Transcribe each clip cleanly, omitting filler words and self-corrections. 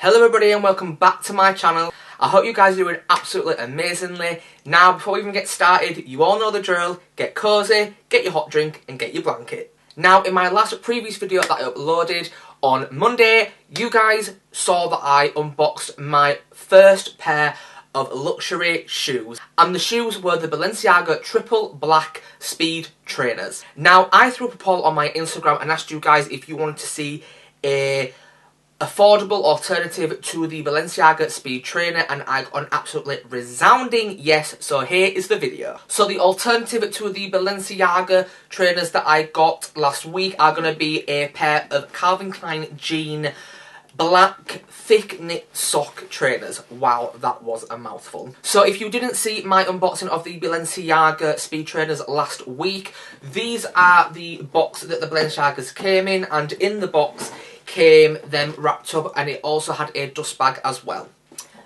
Hello everybody and welcome back to my channel. I hope you guys are doing absolutely amazingly. Now, before we even get started, you all know the drill. Get cozy, get your hot drink and get your blanket. Now, in my last previous video that I uploaded on Monday, you guys saw that I unboxed my first pair of luxury shoes. And the shoes were the Balenciaga Triple Black Speed Trainers. Now, I threw up a poll on my Instagram and asked you guys if you wanted to see a affordable alternative to the Balenciaga Speed Trainer, and I got an absolutely resounding yes, so here is the video. So the alternative to the Balenciaga trainers that I got last week are going to be a pair of Calvin Klein jean black thick knit sock trainers. Wow, that was a mouthful. So if you didn't see my unboxing of the Balenciaga Speed Trainers last week, these are the box that the Balenciagas came in, and in the box came them wrapped up, and it also had a dust bag as well.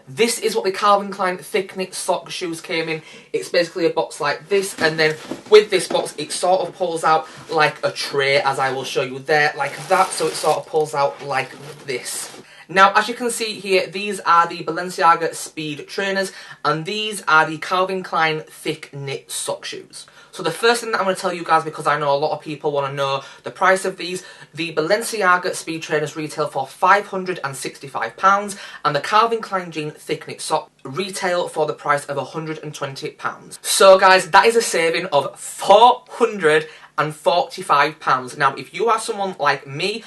This is what the Calvin Klein thick knit sock shoes came in. It's basically a box like this, and then with this box it sort of pulls out like a tray, as I will show you there, like that, so it sort of pulls out like this. Now, as you can see here, these are the Balenciaga Speed Trainers, and these are the Calvin Klein thick knit sock shoes. So the first thing that I'm going to tell you guys, because I know a lot of people want to know the price of these, the Balenciaga Speed Trainers retail for £565, and the Calvin Klein jean thick knit sock retail for the price of £120. So guys, that is a saving of £445. Now, if you are someone like me,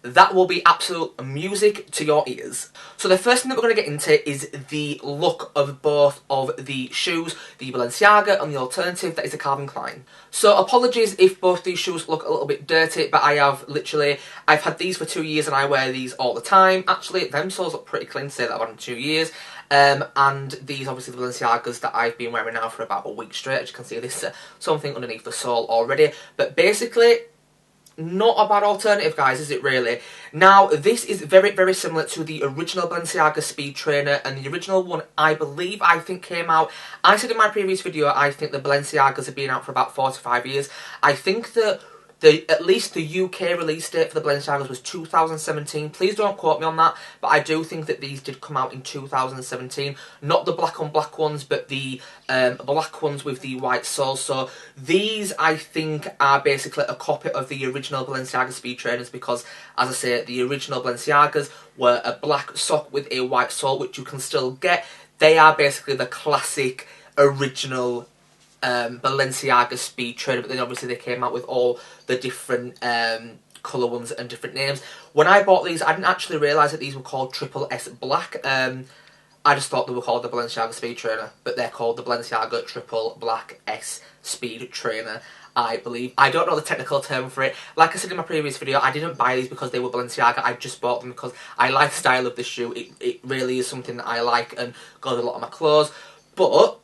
that will be absolute music to your ears. So the first thing that we're going to get into is the look of both of the shoes, the Balenciaga and the alternative that is the Calvin Klein. So apologies if both these shoes look a little bit dirty, but I've had these for 2 years and I wear these all the time. Actually, them soles look pretty clean to say that I've had them 2 years. And these, obviously, the Balenciagas that I've been wearing now for about a week straight. As you can see, this something underneath the sole already. But basically, not a bad alternative, guys, is it really? Now, this is very, very similar to the original Balenciaga Speed Trainer, and the original one, I think came out, I said in my previous video, I think the Balenciagas have been out for about 4 to 5 years. I think that at least the UK release date for the Balenciagas was 2017. Please don't quote me on that, but I do think that these did come out in 2017. Not the black on black ones, but the black ones with the white soles. So these, I think, are basically a copy of the original Balenciaga Speed Trainers, because, as I say, the original Balenciagas were a black sock with a white sole, which you can still get. They are basically the classic original Balenciaga Speed Trainer, but then obviously they came out with all the different colour ones and different names. When I bought these, I didn't actually realise that these were called Triple S Black. I just thought they were called the Balenciaga Speed Trainer, but they're called the Balenciaga Triple Black S Speed Trainer, I believe. I don't know the technical term for it. Like I said in my previous video, I didn't buy these because they were Balenciaga. I just bought them because I like the style of the shoe. It really is something that I like and goes with a lot of my clothes. But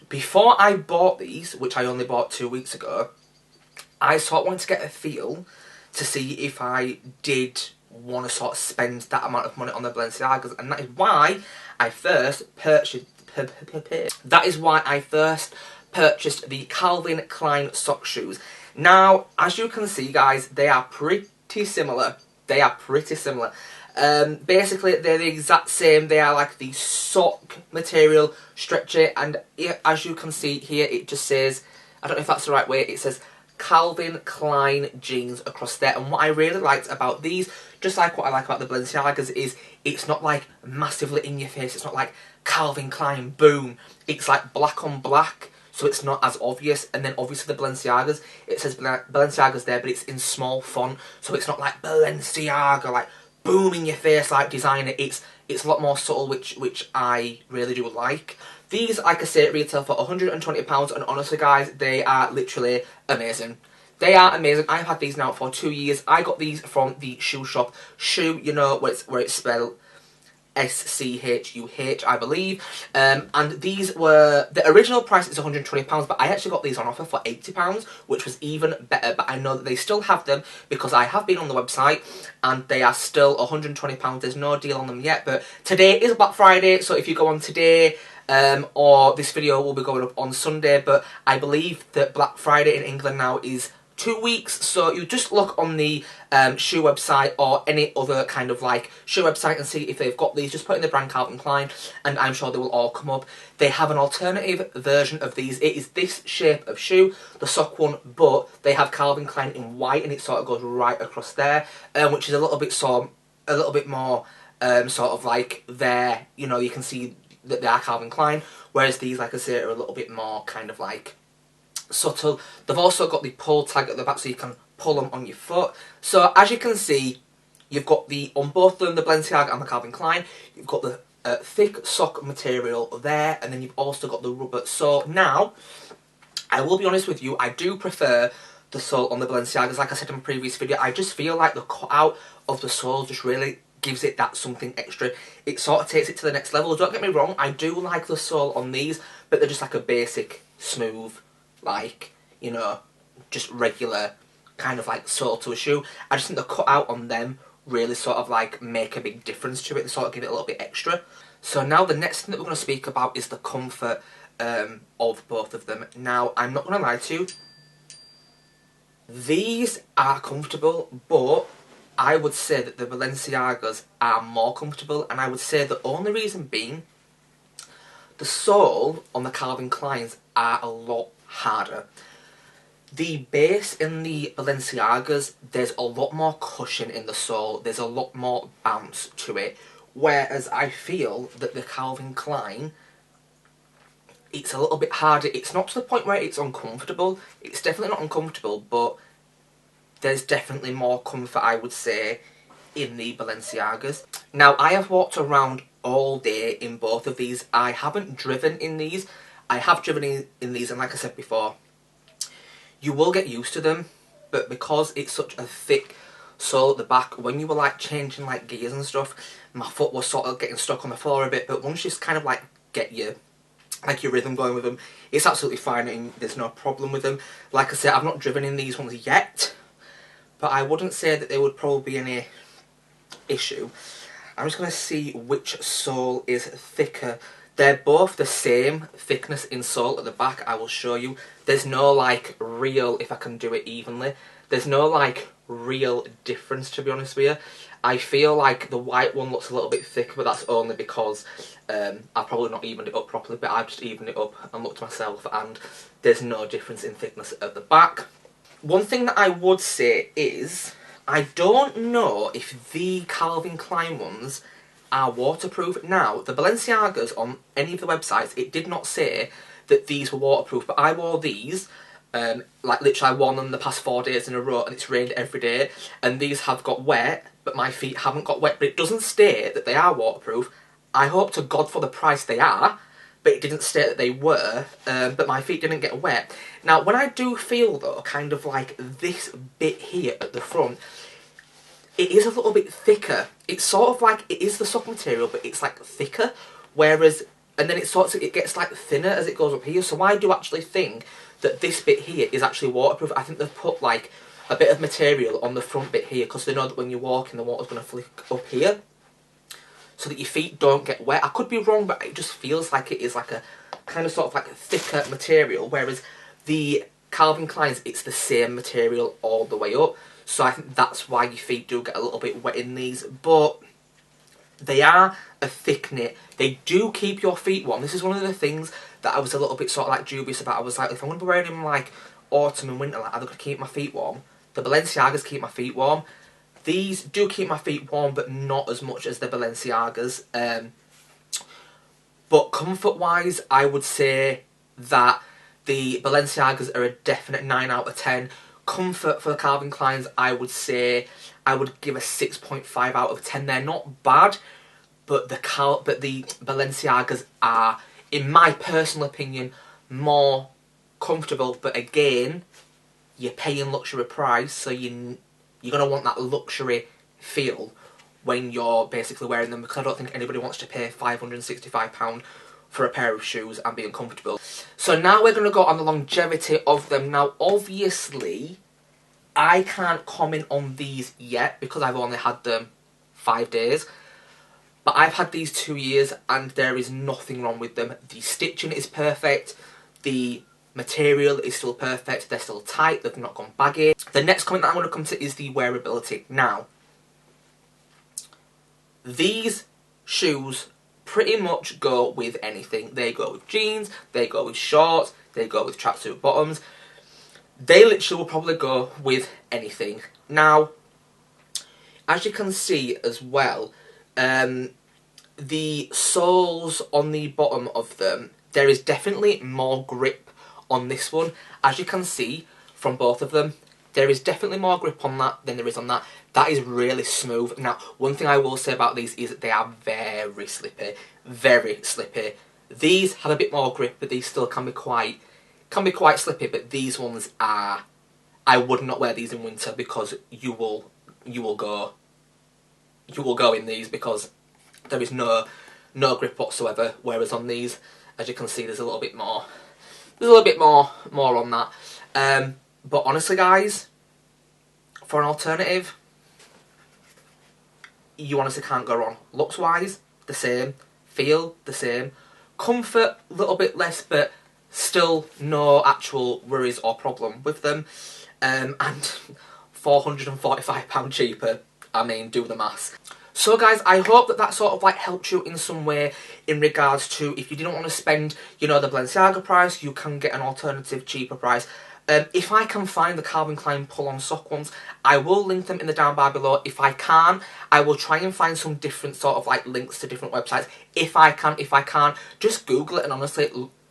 before I bought these, which I only bought 2 weeks ago, I sort of wanted to get a feel to see if I did want to sort of spend that amount of money on the Balenciagas, and that is why I first purchased the Calvin Klein sock shoes. Now, as you can see, guys, they are pretty similar. Basically, they're the exact same. They are like the sock material, stretchy, and as you can see here, it just says, I don't know if that's the right way, it says Calvin Klein jeans across there. And what I really liked about these, just like what I like about the Balenciagas, is it's not like massively in your face. It's not like Calvin Klein, boom. It's like black on black, so it's not as obvious. And then obviously the Balenciagas, it says Balenciagas there, but it's in small font, so it's not like Balenciaga, like boom in your face like designer. It's a lot more subtle, which I really do like. These, like I say, retail for £120, and honestly, guys, they are literally amazing. They are amazing. I've had these now for 2 years. I got these from the shoe shop. Shoe, you know, where it's spelled SCHUH, I believe. And these were, the original price is £120, but I actually got these on offer for £80, which was even better. But I know that they still have them because I have been on the website and they are still £120. There's no deal on them yet, but today is Black Friday, so if you go on today, or this video will be going up on Sunday, but I believe that Black Friday in England now is 2 weeks. So you just look on the shoe website or any other kind of like shoe website and see if they've got these. Just put in the brand Calvin Klein and I'm sure they will all come up. They have an alternative version of these. It is this shape of shoe, the sock one, but they have Calvin Klein in white and it sort of goes right across there, which is a little bit more sort of like there, you know, you can see that they are Calvin Klein, whereas these, like I say, are a little bit more kind of like subtle. They've also got the pull tag at the back so you can pull them on your foot. So as you can see, you've got on both of them, the Balenciaga and the Calvin Klein, you've got the thick sock material there, and then you've also got the rubber sole. Now, I will be honest with you, I do prefer the sole on the Balenciagas. Like I said in my previous video, I just feel like the cutout of the sole just really gives it that something extra. It sort of takes it to the next level. Don't get me wrong, I do like the sole on these, but they're just like a basic, smooth, like, you know, just regular kind of like sole to a shoe. I just think the cutout on them really sort of like make a big difference to it. They sort of give it a little bit extra. So now the next thing that we're going to speak about is the comfort of both of them. Now, I'm not going to lie to you, these are comfortable, but I would say that the Balenciagas are more comfortable, and I would say the only reason being the sole on the Calvin Kleins are a lot harder. The base in the Balenciagas, there's a lot more cushion in the sole, there's a lot more bounce to it, whereas I feel that the Calvin Klein, it's a little bit harder. It's not to the point where it's uncomfortable, it's definitely not uncomfortable, but there's definitely more comfort, I would say, in the Balenciagas. Now, I have walked around all day in both of these. I haven't driven in these. I have driven in these, and like I said before, you will get used to them, but because it's such a thick sole at the back, when you were like changing like gears and stuff, my foot was sort of getting stuck on the floor a bit, but once you just kind of like get your rhythm going with them, it's absolutely fine and there's no problem with them. Like I said, I've not driven in these ones yet, but I wouldn't say that there would probably be any issue. I'm just going to see which sole is thicker. They're both the same thickness in sole at the back, I will show you. There's no like real, if I can do it evenly, there's no like real difference, to be honest with you. I feel like the white one looks a little bit thicker, but that's only because I've probably not evened it up properly, but I've just evened it up and looked myself, and there's no difference in thickness at the back. One thing that I would say is, I don't know if the Calvin Klein ones are waterproof. Now, the Balenciagas on any of the websites, it did not say that these were waterproof, but I wore these, like literally I wore them the past 4 days in a row and it's rained every day, and these have got wet, but my feet haven't got wet, but it doesn't state that they are waterproof. I hope to God for the price they are, but it didn't state that they were, but my feet didn't get wet. Now, when I do feel, though, kind of like this bit here at the front, it is a little bit thicker. It's sort of like, it is the sock material, but it's like thicker, whereas, and then it gets like thinner as it goes up here, so I do actually think that this bit here is actually waterproof. I think they've put like a bit of material on the front bit here, because they know that when you're walking, the water's going to flick up here, so that your feet don't get wet. I could be wrong, but it just feels like it is like a kind of sort of like a thicker material, whereas the Calvin Kleins, it's the same material all the way up. So I think that's why your feet do get a little bit wet in these, but they are a thick knit. They do keep your feet warm. This is one of the things that I was a little bit sort of like dubious about. I was like, if I'm going to be wearing them like autumn and winter, like, are they going to keep my feet warm? The Balenciagas keep my feet warm. These do keep my feet warm, but not as much as the Balenciagas. But comfort-wise, I would say that the Balenciagas are a definite 9 out of 10. Comfort for the Calvin Kleins, I would say, I would give a 6.5 out of 10. They're not bad, but the Balenciagas are, in my personal opinion, more comfortable. But again, you're paying luxury price, so you're going to want that luxury feel when you're basically wearing them, because I don't think anybody wants to pay £565 for a pair of shoes and be uncomfortable. So now we're going to go on the longevity of them. Now, obviously, I can't comment on these yet because I've only had them 5 days. But I've had these 2 years and there is nothing wrong with them. The stitching is perfect. The material is still perfect, they're still tight, they've not gone baggy. The next comment that I'm going to come to is the wearability. Now, these shoes pretty much go with anything. They go with jeans, they go with shorts, they go with tracksuit bottoms. They literally will probably go with anything. Now, as you can see as well, the soles on the bottom of them, there is definitely more grip on this one. As you can see from both of them, there is definitely more grip on that than there is on that. That is really smooth. Now, one thing I will say about these is that they are very slippy. Very slippy. These have a bit more grip, but these still can be quite slippy. But these ones are... I would not wear these in winter because you will go in these because there is no grip whatsoever. Whereas on these, as you can see, there's a little bit more. There's a little bit more on that. But honestly, guys, for an alternative, you honestly can't go wrong. Looks-wise, the same. Feel, the same. Comfort, a little bit less, but still no actual worries or problem with them. And £445 cheaper. I mean, do the maths. So guys, I hope that sort of like helped you in some way in regards to if you didn't want to spend, you know, the Balenciaga price, you can get an alternative cheaper price. If I can find the Calvin Klein pull-on sock ones, I will link them in the down bar below. If I can, I will try and find some different sort of like links to different websites. If I can't, just Google it, and honestly,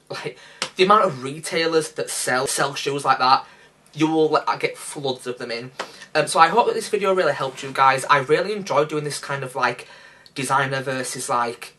like the amount of retailers that sell shoes like that, you will get floods of them in. So I hope that this video really helped you guys. I really enjoyed doing this kind of like designer versus like,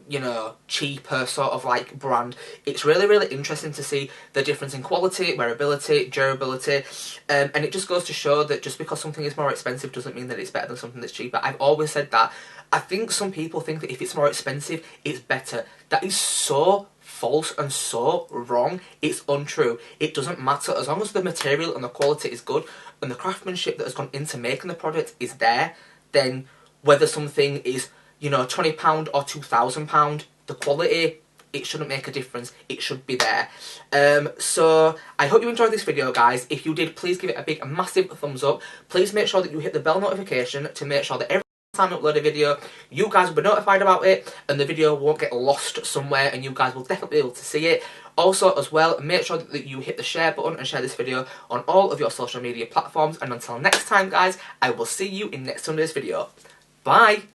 you know, cheaper sort of like brand. It's really, really interesting to see the difference in quality, wearability, durability, and it just goes to show that just because something is more expensive doesn't mean that it's better than something that's cheaper. I've always said that. I think some people think that if it's more expensive, it's better. That is so false and so wrong. It's untrue. It doesn't matter. As long as the material and the quality is good and the craftsmanship that has gone into making the product is there, then whether something is, you know, £20 or £2,000, the quality, it shouldn't make a difference. It should be there. So I hope you enjoyed this video, guys. If you did, please give it a big, massive thumbs up. Please make sure that you hit the bell notification to make sure that every time I upload a video, you guys will be notified about it and the video won't get lost somewhere and you guys will definitely be able to see it. Also, as well, make sure that you hit the share button and share this video on all of your social media platforms. And until next time, guys, I will see you in next Sunday's video. Bye!